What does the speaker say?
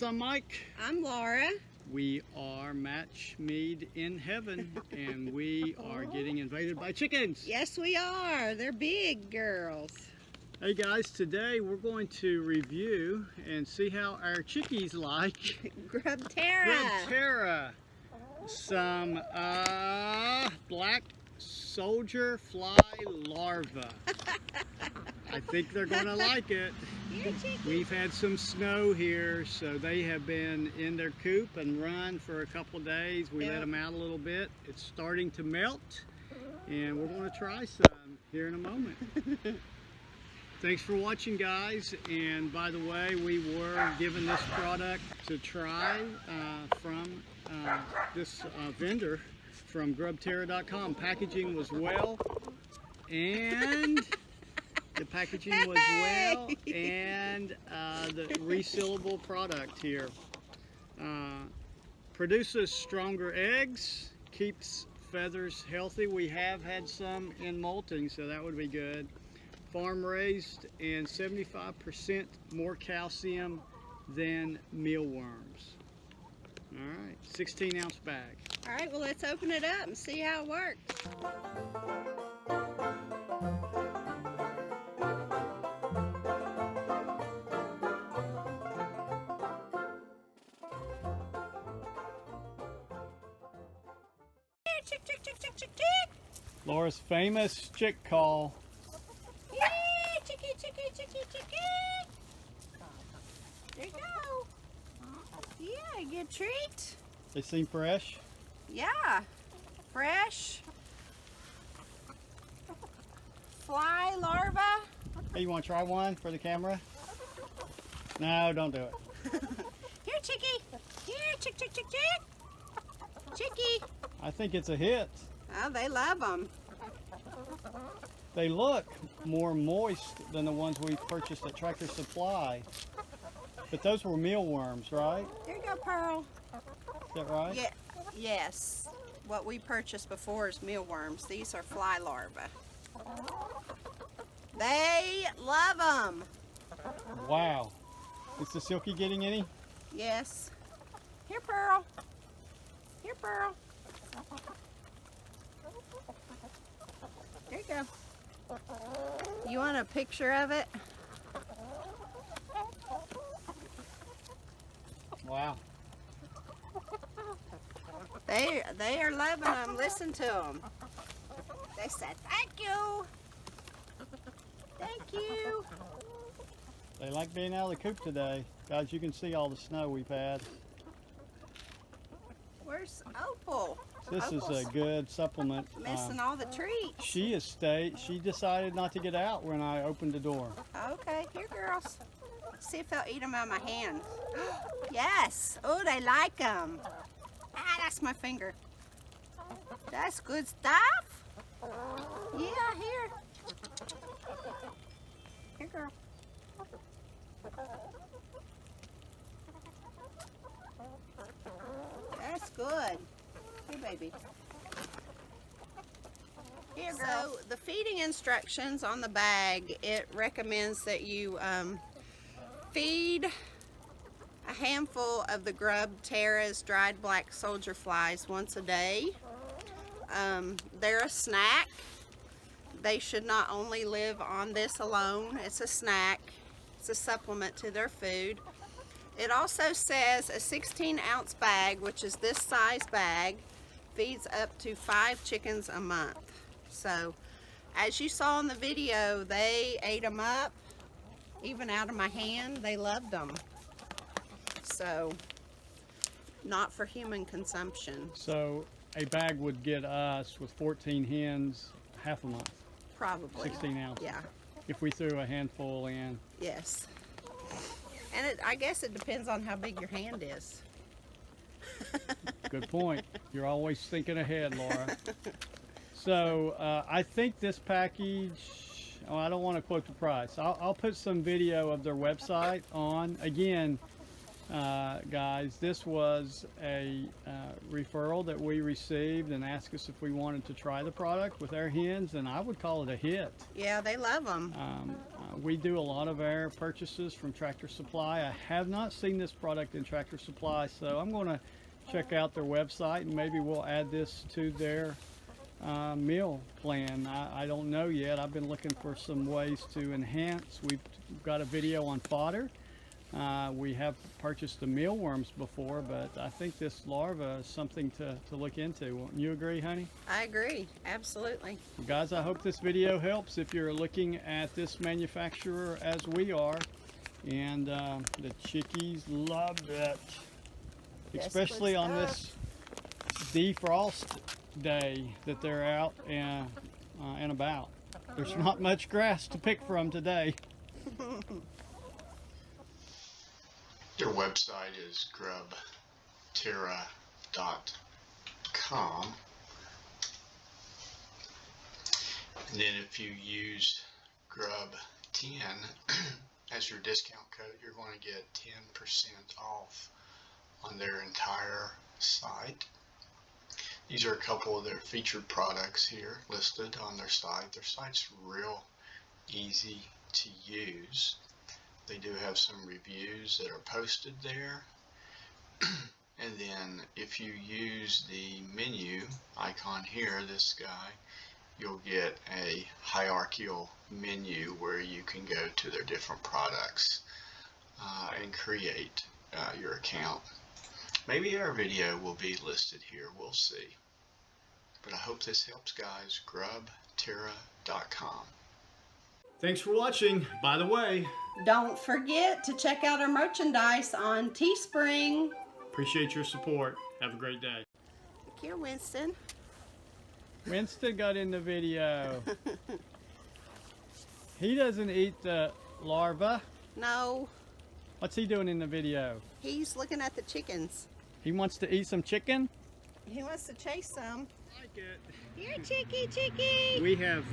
I'm Mike. I'm Laura. We are Match Mead in Heaven, and we are getting invaded by chickens. Yes, we are. They're big girls. Hey guys, today we're going to review and see how our chickies like GrubTerra. GrubTerra. Some black soldier fly larvae. I think they're going to like it. We've had some snow here, so they have been in their coop and run for a couple days. We let them out a little bit. It's starting to melt, and we're going to try some here in a moment. Thanks for watching, guys. And by the way, we were given this product to try from this vendor from GrubTerra.com. Packaging was well, and the packaging was well, and the resealable product here. Produces stronger eggs, keeps feathers healthy. We have had some in molting, so that would be good. Farm raised, and 75% more calcium than mealworms. All right, 16-ounce bag. All right, well, let's open it up and see how it works. Chick, chick, chick, chick, chick, chick. Laura's famous chick call. Yeah, chicky, chicky, chicky, chicky. There you go. Yeah, a good treat. They seem fresh. Yeah, fresh. Fly larva. Hey, you want to try one for the camera? No, don't do it. Here, chickie. Here, chick, chick, chick, chick. Chickie. I think it's a hit. Oh, they love them. They look more moist than the ones we purchased at Tractor Supply. But those were mealworms, right? Here you go, Pearl. Is that right? Yeah, yes. What we purchased before is mealworms. These are fly larvae. They love them. Wow. Is the Silky getting any? Yes. Here, Pearl. Here, Pearl. There you go. You want a picture of it? Wow. They are loving them. Listen to them. They said, thank you. Thank you. They like being out of the coop today. Guys, you can see all the snow we've had. Where's Opal? This is a good supplement. Missing all the treats. She decided not to get out when I opened the door. Okay, here, girls. See if they'll eat them out of my hand. Yes. Oh, they like them. Ah, that's my finger. That's good stuff. Yeah, here. Here, girl. That's good. Here, baby. Here, girl. So the feeding instructions on the bag, it recommends that you feed a handful of the GrubTerra's dried black soldier flies once a day. They're a snack. They should not only live on this alone. It's a snack. It's a supplement to their food. It also says a 16-ounce bag, which is this size bag, feeds up to 5 chickens a month. So, as you saw in the video, they ate them up, even out of my hand. They loved them. So, not for human consumption. So, a bag would get us, with 14 hens, half a month. Probably. 16 ounces. Yeah. If we threw a handful in. Yes. And I guess it depends on how big your hand is. Good point. You're always thinking ahead, Laura. So I think this package, I don't want to quote the price. I'll put some video of their website on. Again, guys, this was a referral that we received and asked us if we wanted to try the product with our hens, and I would call it a hit. Yeah, they love them. We do a lot of our purchases from Tractor Supply. I have not seen this product in Tractor Supply, so I'm going to check out their website and maybe we'll add this to their meal plan. I don't know yet. I've been looking for some ways to enhance. We've got a video on fodder. We have purchased the mealworms before, but I think this larva is something to look into. Wouldn't you agree, honey? I agree, absolutely. Well, guys, I hope this video helps if you're looking at this manufacturer as we are. And the chickies love it, especially on this defrost day that they're out and about. There's not much grass to pick from today. Their website is GrubTerra.com. And then if you use Grub10 as your discount code, you're going to get 10% off on their entire site. These are a couple of their featured products here listed on their site. Their site's real easy to use. They do have some reviews that are posted there. And then if you use the menu icon here, this guy, you'll get a hierarchical menu where you can go to their different products and create your account. Maybe our video will be listed here, we'll see. But I hope this helps, guys. GrubTerra.com. Thanks for watching. By the way, Don't forget to check out our merchandise on Teespring. appreciate your support. Have a great day. Look here, Winston. Winston got in the video. He doesn't eat the larva. No, What's he doing in the video? he's looking at the chickens. He wants to eat some chicken? He wants to chase some. Like it. Here, chickie. We have